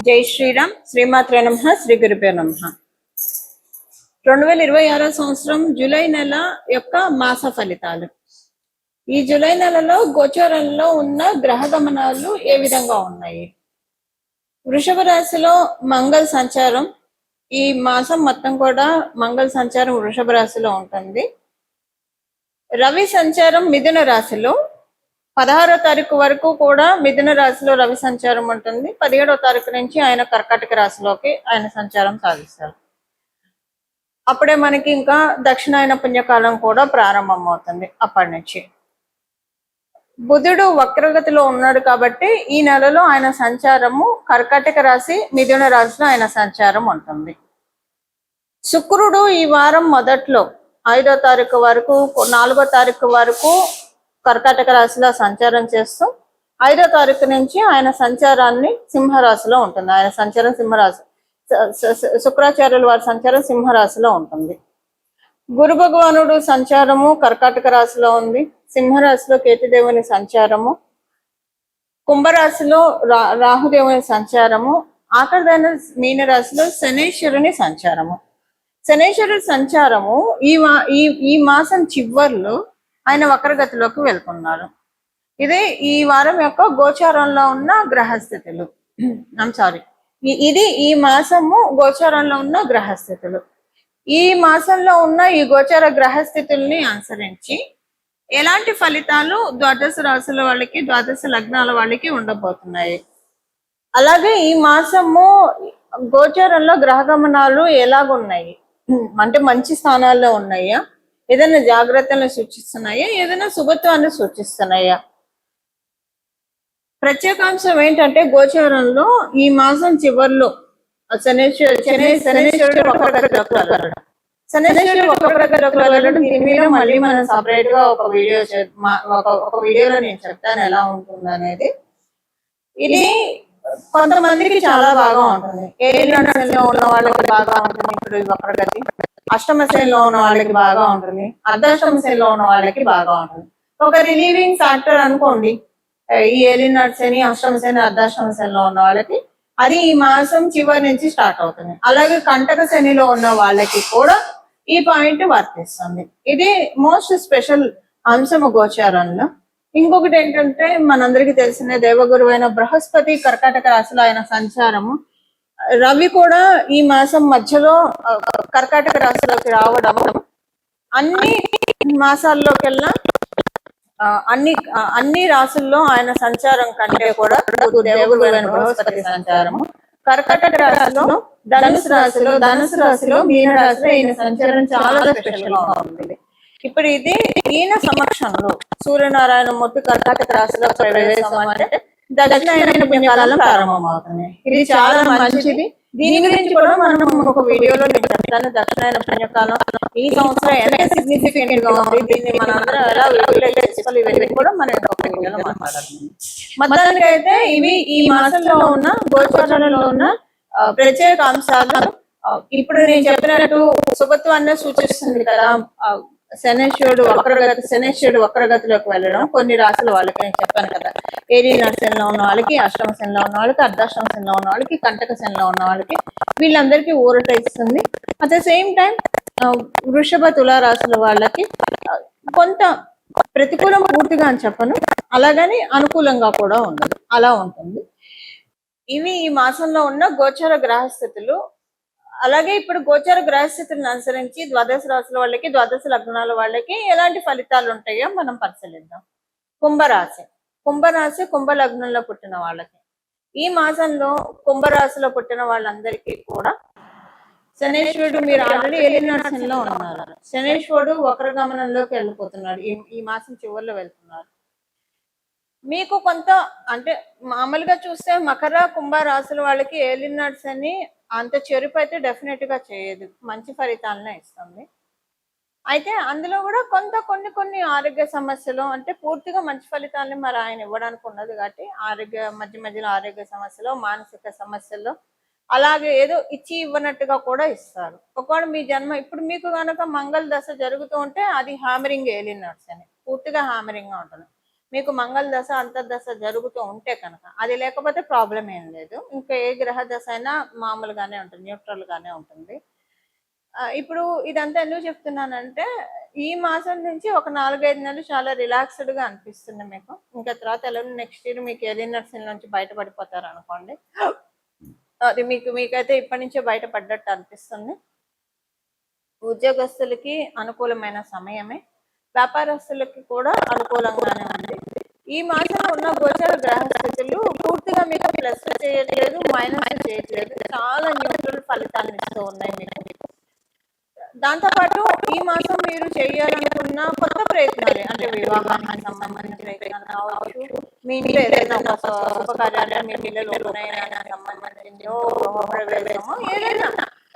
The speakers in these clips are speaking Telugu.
జై శ్రీరామ్. శ్రీమాత్రే నమః. శ్రీ గురుభ్యో నమః. 2026 సంవత్సరం జూలై నెల యొక్క మాస ఫలితాలు. ఈ జూలై నెలలో గోచారంలో ఉన్న గ్రహ గమనాలు ఏ విధంగా ఉన్నాయి? వృషభ రాశిలో మంగళ సంచారం ఈ మాసం మొత్తం కూడా మంగళ సంచారం వృషభ రాశిలో ఉంటుంది. రవి సంచారం మిథున రాశిలో 16వ తారీఖు వరకు కూడా మిథున రాశిలో రవి సంచారం ఉంటుంది. 17వ తారీఖు నుంచి ఆయన కర్కాటక రాశిలోకి ఆయన సంచారం సాగిస్తారు. అప్పుడే మనకి ఇంకా దక్షిణాయన పుణ్యకాలం కూడా ప్రారంభం అవుతుంది. అప్పటి నుంచి బుధుడు వక్రగతిలో ఉన్నాడు కాబట్టి ఈ నెలలో ఆయన సంచారము కర్కాటక రాశి మిథున రాశిలో ఆయన సంచారం ఉంటుంది. శుక్రుడు ఈ వారం మొదట్లో 5వ తారీఖు వరకు 4వ తారీఖు వరకు కర్కాటక రాశిలో సంచారం చేస్తూ 5వ తారీఖు నుంచి ఆయన సంచారాన్ని సింహరాశిలో ఉంటుంది. ఆయన సంచారం సింహరాశి, శుక్రాచార్యుల వారి సంచారం సింహరాశిలో ఉంటుంది. గురు భగవానుడు సంచారము కర్కాటక రాశిలో ఉంది. సింహరాశిలో కేతుదేవుని సంచారము, కుంభరాశిలో రాహుదేవుని సంచారము, ఆఖరిదైన మీనరాశిలో శనేశ్వరుని సంచారము. శనేశ్వరుడి సంచారము ఈ మాసం చివర్లో ఆయన వక్రగతిలోకి వెళ్తున్నారు. ఇదే ఈ వారం యొక్క గోచారంలో ఉన్న గ్రహస్థితులు. ఇది ఈ మాసము గోచారంలో ఉన్న గ్రహస్థితులు. ఈ మాసంలో ఉన్న ఈ గోచార గ్రహస్థితుల్ని అనుసరించి ఎలాంటి ఫలితాలు ద్వాదశ రాశుల వాళ్ళకి, ద్వాదశ లగ్నాల వాళ్ళకి ఉండబోతున్నాయి. అలాగే ఈ మాసము గోచారంలో గ్రహ గమనాలు ఎలాగున్నాయి అంటే మంచి స్థానాల్లో ఉన్నాయా, ఏదైనా జాగ్రత్తలను సూచిస్తున్నాయా, ఏదైనా శుభత్వాన్ని సూచిస్తున్నాయా? ప్రత్యేకాంశం ఏంటంటే గోచారంలో ఈ మాసం చివరిలో శనేశ్వరుడు మళ్ళీ మనం సపరేట్ గా ఒక వీడియోలో నేను చెప్తాను ఎలా ఉంటుంది అనేది. ఇది కొంతమందికి చాలా బాగా ఉంటుంది. ఏలినాడులో ఉన్న వాళ్ళకి బాగా ఉంటుంది ఇప్పుడు వక్రగతి. అష్టమ శ్రేణిలో ఉన్న వాళ్ళకి బాగా ఉంటుంది. అర్ధాష్టమ శ్రేణిలో ఉన్న వాళ్ళకి బాగా ఉంటుంది. ఒక రిలీవింగ్ ఫ్యాక్టర్ అనుకోండి ఈ ఏలినాడు శని, అష్టమ శని, అర్ధాష్టమ శనిలో ఉన్న వాళ్ళకి అది ఈ మాసం చివరి నుంచి స్టార్ట్ అవుతుంది. అలాగే కంటక శనిలో ఉన్న వాళ్ళకి కూడా ఈ పాయింట్ వర్తిస్తుంది. ఇది మోస్ట్ స్పెషల్ అంశము గోచారంలో. ఇంకొకటి ఏంటంటే మనందరికీ తెలిసిన దేవగురువు అయిన బృహస్పతి కర్కాటక రాశిలో ఆయన సంచారము, రవి కూడా ఈ మాసం మధ్యలో కర్కాటక రాశిలోకి రావడం అన్ని మాసాల్లోకెల్లా అన్ని రాశుల్లో ఆయన సంచారం కంటే కూడా దేవగురువు అయిన బృహస్పతి సంచారము కర్కాటక రాశిలో, ధనుసు రాశిలో మీన రాశిలో ఈయన సంచారం చాలా స్పెషల్ గా ఉంటుంది. ఇప్పుడు ఇది ఈయన సమక్షంలో సూర్యనారాయణ మూర్తి కర్కాటక రాశిలో ప్రవేశం అంటే దక్షిణాయన పుణ్యకాలం ప్రారంభం అవుతుంది. ఇది చాలా మంచిది. దీని గురించి కూడా మనం ఒక వీడియోలో నేను చెప్తాను. దక్షిణాయన పుణ్యకాలం ఈ సంవత్సరం ఎంత సిగ్నిఫికెంట్ గా ఉంది, దీన్ని మనందరం ఎలా చేసుకోవాలి, ఇవన్నీ కూడా మనం ఒక వీడియోలో మాట్లాడుతున్నాం. మొత్తానికి అయితే ఇవి ఈ మాసంలో ఉన్న గోచారంలో ఉన్న ప్రత్యేక అంశాలు. ఇప్పుడు నేను చెప్పినట్టు శుభత్వాన్ని సూచిస్తుంది కదా. శనేశ్వరుడు వక్రగతిలోకి వెళ్ళడం కొన్ని రాశుల వాళ్ళకి నేను చెప్పాను కదా. ఏలినాడు శనిలో ఉన్న వాళ్ళకి, అష్టమ శనిలో ఉన్న వాళ్ళకి, అర్ధాష్టమ శనిలో ఉన్న వాళ్ళకి, కంటక శనిలో ఉన్న వాళ్ళకి వీళ్ళందరికీ ఊరట ఇస్తుంది. అట్ ద సేమ్ టైం వృషభ తులా రాశుల వాళ్ళకి కొంత ప్రతికూలం పూర్తిగా అని చెప్పను, అలాగని అనుకూలంగా కూడా ఉండదు, అలా ఉంటుంది. ఇవి ఈ మాసంలో ఉన్న గోచర గ్రహస్థితులు. అలాగే ఇప్పుడు గోచార గ్రహస్థితులను అనుసరించి ద్వాదశ రాశుల వాళ్ళకి, ద్వాదశ లగ్నాల వాళ్ళకి ఎలాంటి ఫలితాలు ఉంటాయో మనం పరిశీలిద్దాం. కుంభరాశి కుంభ లగ్నంలో పుట్టిన వాళ్ళకి ఈ మాసంలో కుంభరాశిలో పుట్టిన వాళ్ళందరికీ కూడా శనేశ్వరుడు, మీరు ఆల్రెడీ ఏలినాడు శనిలో ఉన్నారు, శనేశ్వరుడు వక్రగమనంలోకి వెళ్ళిపోతున్నాడు. ఈ మాసం చివరిలో వెళ్తున్నారు. మీకు కొంత అంటే మామూలుగా చూస్తే మకర కుంభ రాశుల వాళ్ళకి ఏలినాడు శని అంత చెరుపు అయితే డెఫినెట్ గా చేయదు, మంచి ఫలితాలనే ఇస్తుంది. అయితే అందులో కూడా కొన్ని ఆరోగ్య సమస్యలు అంటే పూర్తిగా మంచి ఫలితాలని మరి ఆయన ఇవ్వడానికి ఉన్నది కాబట్టి మధ్యలో ఆరోగ్య సమస్యలు, మానసిక సమస్యలు అలాగే ఏదో ఇచ్చి ఇవ్వనట్టుగా కూడా ఇస్తారు. ఒకవేళ మీ జన్మ ఇప్పుడు మీకు కనుక మంగళ దశ జరుగుతూ ఉంటే అది హ్యామరింగ్ ఏలినాడు శని, పూర్తిగా హ్యామరింగ్ గా ఉంటుంది. మీకు మంగళ దశ అంతర్దశ జరుగుతూ ఉంటే కనుక, అది లేకపోతే ప్రాబ్లం ఏం లేదు. ఇంకా ఏ గ్రహ దశ అయినా మామూలుగానే ఉంటుంది, న్యూట్రల్ గానే ఉంటుంది. ఇప్పుడు ఇదంతా ఎందుకు చెప్తున్నానంటే, ఈ మాసం నుంచి ఒక 4-5 నెలలు చాలా రిలాక్స్డ్ గా అనిపిస్తుంది మీకు. ఇంకా తర్వాత ఎలాగో నెక్స్ట్ ఇయర్ మీకు ఎలినర్ సిన్ నుంచి బయటపడిపోతారు అనుకోండి. అది మీకైతే ఇప్పటి నుంచే బయటపడ్డట్టు అనిపిస్తుంది. ఉద్యోగస్తులకి అనుకూలమైన సమయమే, వ్యాపారస్తులకి కూడా అనుకూలంగానే ఉంది. ఈ మాసంలో ఉన్న గోచర గ్రహ స్థితులు పూర్తిగా మీకు ప్లస్ చేయట్లేదు, మైనస్ చేయట్లేదు, చాలా న్యూట్రల్ ఫలితాన్ని ఇస్తూ ఉన్నాయి మీకు. దాంతోపాటు ఈ మాసం మీరు చేయాలనుకున్న కొత్త ప్రయత్నాలు, అంటే వివాహానికి సంబంధించిన ప్రయత్నాలు కావచ్చు, మీ ఇంట్లో ఏదైనా శుభకార్యాలు, మీ పిల్లలు సంబంధించిందో ప్రవేశమో, ఏదైనా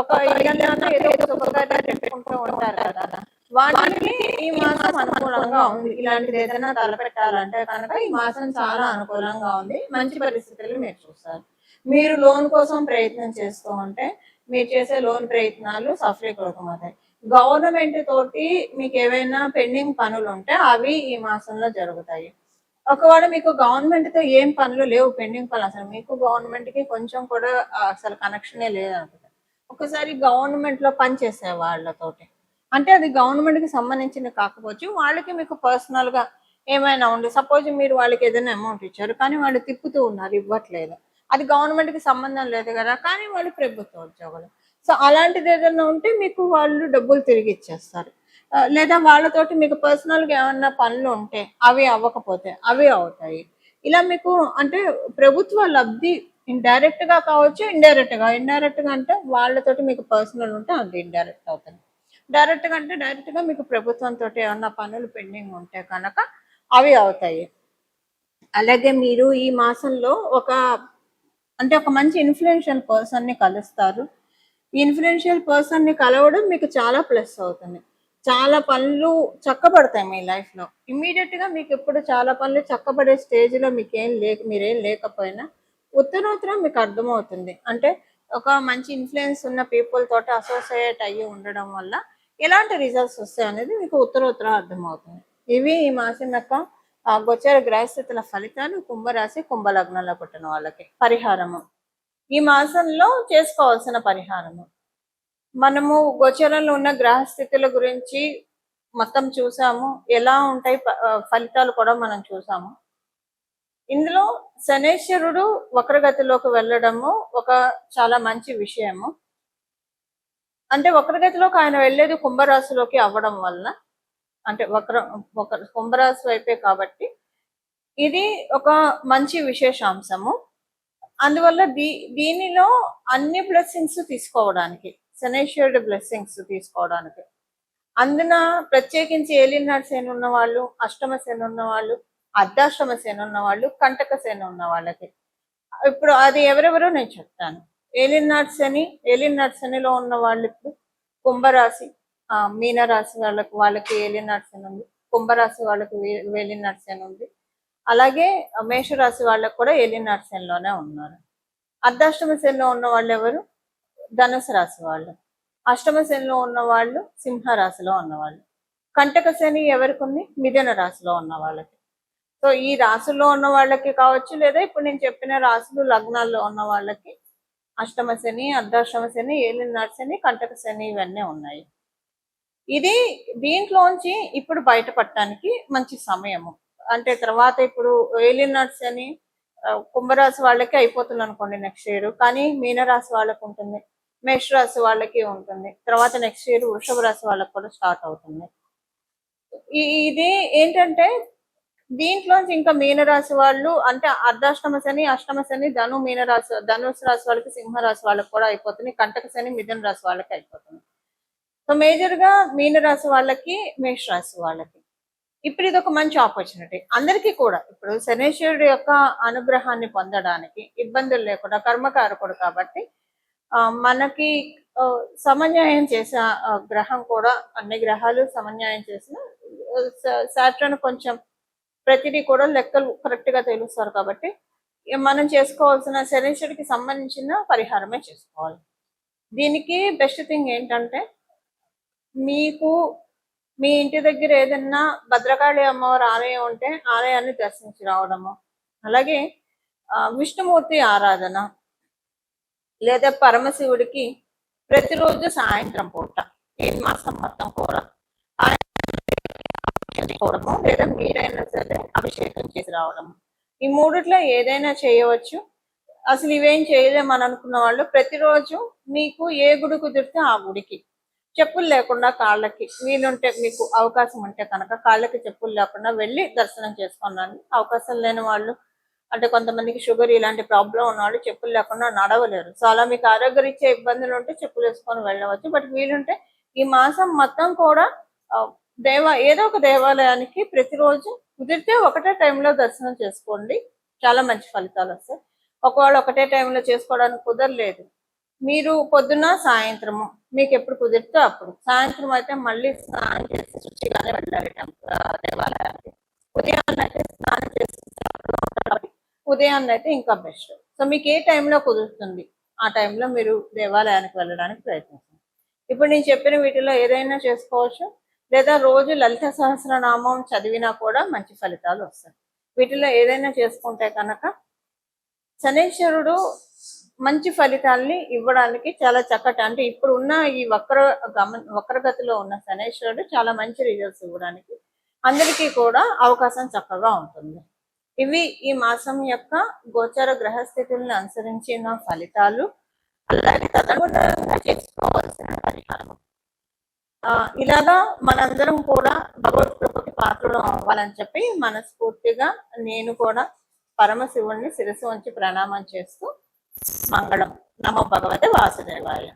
ఒక ఇళ్ళలో ఏదో ఒక శుభకార్యాలు పెట్టుకుంటూ ఉంటారు కదా, వాటికి ఈ మాసం అనుకూలంగా ఉంది. ఇలాంటిది ఏదైనా తలపెట్టాలంటే కనుక ఈ మాసం చాలా అనుకూలంగా ఉంది. మంచి పరిస్థితులు మీరు చూస్తారు. మీరు లోన్ కోసం ప్రయత్నం చేస్తూ ఉంటే మీరు చేసే లోన్ ప్రయత్నాలు సఫలీకృతం అవుతాయి. గవర్నమెంట్ తోటి మీకు ఏవైనా పెండింగ్ పనులు ఉంటే అవి ఈ మాసంలో జరుగుతాయి. ఒకవేళ మీకు గవర్నమెంట్ తో ఏం పనులు లేవు, పెండింగ్ పనులు, అసలు మీకు గవర్నమెంట్ కి కొంచెం కూడా అసలు కనెక్షనే లేదనుకుంటా. ఒకసారి గవర్నమెంట్ లో పనిచేసే వాళ్ళతోటి, అంటే అది గవర్నమెంట్ కి సంబంధించింది కాకపోవచ్చు, వాళ్ళకి మీకు పర్సనల్ గా ఏమైనా ఉండి, సపోజ్ మీరు వాళ్ళకి ఏదైనా అమౌంట్ ఇచ్చారు కానీ వాళ్ళు తిప్పుతూ ఉన్నారు, ఇవ్వట్లేదు, అది గవర్నమెంట్ కి సంబంధం లేదు కదా, కానీ వాళ్ళు ప్రభుత్వ ఉద్యోగులు. సో అలాంటిది ఏదైనా ఉంటే మీకు వాళ్ళు డబ్బులు తిరిగి ఇచ్చేస్తారు. లేదా వాళ్ళతోటి మీకు పర్సనల్ గా ఏమన్నా పనులు ఉంటే అవి అవ్వకపోతే అవి అవుతాయి. ఇలా మీకు అంటే ప్రభుత్వ లబ్ధి ఇండైరెక్ట్ గా కావచ్చు, ఇండైరెక్ట్ గా అంటే వాళ్ళతోటి మీకు పర్సనల్ ఉంటే అది ఇండైరెక్ట్ అవుతుంది. డైరెక్ట్ గా అంటే డైరెక్ట్ గా మీకు ప్రభుత్వంతో ఏమన్నా పనులు పెండింగ్ ఉంటే కనుక అవి అవుతాయి. అలాగే మీరు ఈ మాసంలో ఒక మంచి ఇన్ఫ్లుయెన్షియల్ పర్సన్ ని కలుస్తారు. ఈ ఇన్ఫ్లుయెన్షియల్ పర్సన్ ని కలవడం మీకు చాలా ప్లస్ అవుతుంది. చాలా పనులు చక్కబడతాయి మీ లైఫ్ లో. ఇమ్మీడియట్ గా మీకు ఎప్పుడు చాలా పనులు చక్కబడే స్టేజ్ లో మీరేం లేకపోయినా ఉత్తరోత్తరం మీకు అర్థమవుతుంది. అంటే ఒక మంచి ఇన్ఫ్లుయెన్స్ ఉన్న పీపుల్ తోటి అసోసియేట్ అయ్యి ఉండడం వల్ల ఎలాంటి రిజల్ట్స్ వస్తాయి అనేది మీకు ఉత్తరోత్తరం అర్థమవుతుంది. ఇవి ఈ మాసం యొక్క గోచర గ్రహస్థితుల ఫలితాలు కుంభరాశి, కుంభలగ్నంలో పుట్టిన వాళ్ళకి. పరిహారము, ఈ మాసంలో చేసుకోవాల్సిన పరిహారము, మనము గోచరంలో ఉన్న గ్రహస్థితుల గురించి మొత్తం చూసాము, ఎలా ఉంటాయి ఫలితాలు కూడా మనం చూసాము. ఇందులో శనేశ్వరుడు వక్రగతిలోకి వెళ్ళడము ఒక చాలా మంచి విషయము. అంటే వక్రగతిలోకి ఆయన వెళ్ళేది కుంభరాశిలోకి అవ్వడం వల్ల, అంటే కుంభరాశి వైపే కాబట్టి ఇది ఒక మంచి విశేషాంశము. అందువల్ల దీనిలో అన్ని బ్లెస్సింగ్స్ తీసుకోవడానికి, శనేశ్వరుడు బ్లెస్సింగ్స్ తీసుకోవడానికి, అందున ప్రత్యేకించి ఏలినాటి శని ఉన్న వాళ్ళు, అష్టమ శని ఉన్న వాళ్ళు, అర్ధాష్టమ శని ఉన్న వాళ్ళు, కంటక శని ఉన్న వాళ్ళకి ఇప్పుడు అది ఎవరెవరో నేను చెప్తాను. ఏలినాటి శనిలో ఉన్న వాళ్ళు ఇప్పుడు కుంభరాశి, మీనరాశి వాళ్ళకి ఏలినాటి శని ఉంది, కుంభరాశి వాళ్ళకి ఏలినాటి శని ఉంది, అలాగే మేషరాశి వాళ్ళకు కూడా ఏలినాటి శనిలోనే ఉన్నారు. అర్ధాష్టమ శనిలో ఉన్న వాళ్ళు ఎవరు? ధనుసు రాశి వాళ్ళు. అష్టమ శనిలో ఉన్న వాళ్ళు సింహరాశిలో ఉన్నవాళ్ళు. కంటక శని ఎవరికి ఉంది? మిథున రాశిలో ఉన్న వాళ్ళకి. సో ఈ రాశుల్లో ఉన్న వాళ్ళకి కావచ్చు, లేదా ఇప్పుడు నేను చెప్పిన రాశులు లగ్నాల్లో ఉన్న వాళ్ళకి అష్టమ శని, అర్ధాష్టమ శని, ఏలినాటి శని, కంటక శని ఇవన్నీ ఉన్నాయి. ఇది దీంట్లోంచి ఇప్పుడు బయటపడటానికి మంచి సమయము. అంటే తర్వాత ఇప్పుడు ఏలినాటి శని కుంభరాశి వాళ్ళకి అయిపోతుంది అనుకోండి నెక్స్ట్ ఇయర్, కానీ మీనరాశి వాళ్ళకి ఉంటుంది, మేషరాశి వాళ్ళకి ఉంటుంది, తర్వాత నెక్స్ట్ ఇయర్ వృషభ రాశి వాళ్ళకి కూడా స్టార్ట్ అవుతుంది. ఇది ఏంటంటే దీంట్లోంచి ఇంకా మీనరాశి వాళ్ళు, అంటే అర్ధాష్టమ శని, అష్టమ శని ధనుసు రాశి వాళ్ళకి, సింహరాశి వాళ్ళకి కూడా అయిపోతుంది, కంటక శని మిథున రాశి వాళ్ళకి అయిపోతుంది. సో మేజర్ గా మీనరాశి వాళ్ళకి, మేషరాశి వాళ్ళకి ఇప్పుడు ఇది ఒక మంచి ఆపర్చునిటీ అందరికీ కూడా. ఇప్పుడు శనేశ్వరుడు యొక్క అనుగ్రహాన్ని పొందడానికి ఇబ్బందులు లేకుండా, కర్మకారకుడు కాబట్టి మనకి సమన్యాయం చేసే గ్రహం కూడా, అన్ని గ్రహాలు సమన్యాయం చేసిన సాటర్న్ కొంచెం ప్రతిదీ కూడా లెక్కలు కరెక్ట్ గా తెలుస్తారు కాబట్టి మనం చేసుకోవాల్సిన శనేశ్వరుడికి సంబంధించిన పరిహారమే చేసుకోవాలి. దీనికి బెస్ట్ థింగ్ ఏంటంటే మీకు మీ ఇంటి దగ్గర ఏదన్నా భద్రకాళి అమ్మవారి ఆలయం ఉంటే ఆలయాన్ని దర్శించి రావడము, అలాగే విష్ణుమూర్తి ఆరాధన లేదా పరమశివుడికి ప్రతిరోజు సాయంత్రం పూట ఈ మాసం మొత్తం కూడా చేసుకోవడము, లేదా మీరైనా సరే అభిషేకం చేసి రావడము, ఈ మూడిట్లో ఏదైనా చేయవచ్చు. అసలు ఇవేం చేయలేమని అనుకున్న వాళ్ళు ప్రతిరోజు మీకు ఏ గుడి కుదిరితే ఆ గుడికి చెప్పులు లేకుండా కాళ్ళకి వీలుంటే, మీకు అవకాశం ఉంటే కనుక కాళ్ళకి చెప్పులు లేకుండా వెళ్ళి దర్శనం చేసుకున్నాను. అవకాశం లేని వాళ్ళు, అంటే కొంతమందికి షుగర్ ఇలాంటి ప్రాబ్లం ఉన్న వాళ్ళు చెప్పులు లేకుండా నడవలేరు. సో అలా మీకు ఆరోగ్యరీత్యా ఇబ్బందులు ఉంటే చెప్పులు వేసుకొని వెళ్ళవచ్చు. బట్ వీలుంటే ఈ మాసం మొత్తం కూడా ఏదో ఒక దేవాలయానికి ప్రతిరోజు కుదిరితే ఒకటే టైంలో దర్శనం చేసుకోండి, చాలా మంచి ఫలితాలు వస్తాయి. ఒకవేళ ఒకటే టైంలో చేసుకోవడానికి కుదరలేదు, మీరు పొద్దున సాయంత్రము మీకు ఎప్పుడు కుదిరితే అప్పుడు, సాయంత్రం అయితే మళ్ళీ స్నానం చేసి శుచిగానే వెళ్ళాలి దేవాలయానికి. ఉదయాన్నే అయితే స్నానం చేసి ఉదయాన్నే అయితే ఇంకా బెస్ట్. సో మీకు ఏ టైంలో కుదురుతుంది ఆ టైంలో మీరు దేవాలయానికి వెళ్ళడానికి ప్రయత్నించండి. ఇప్పుడు నేను చెప్పిన వీటిలో ఏదైనా చేసుకోవచ్చు, లేదా రోజు లలిత సహస్రనామం చదివినా కూడా మంచి ఫలితాలు వస్తాయి. వీటిలో ఏదైనా చేసుకుంటే కనుక శనీశ్వరుడు మంచి ఫలితాల్ని ఇవ్వడానికి చాలా చక్కటి, అంటే ఇప్పుడు ఉన్న ఈ వక్రగతిలో ఉన్న శనీశ్వరుడు చాలా మంచి రిజల్ట్స్ ఇవ్వడానికి అందరికీ కూడా అవకాశం చక్కగా ఉంటుంది. ఇవి ఈ మాసం యొక్క గోచర గ్రహస్థితులను అనుసరించిన ఫలితాలు, అలాగే తదనుగుణంగా చేసుకోవాల్సిన పరిహారం. ఇలాగా మనందరం కూడా భగవత్కృపకి పాత్రలు అవ్వాలని చెప్పి మనస్ఫూర్తిగా నేను కూడా పరమశివుణ్ణి శిరస్సు ఉంచి ప్రణామం చేస్తూ మంగళం. నమో భగవతే వాసుదేవాయ.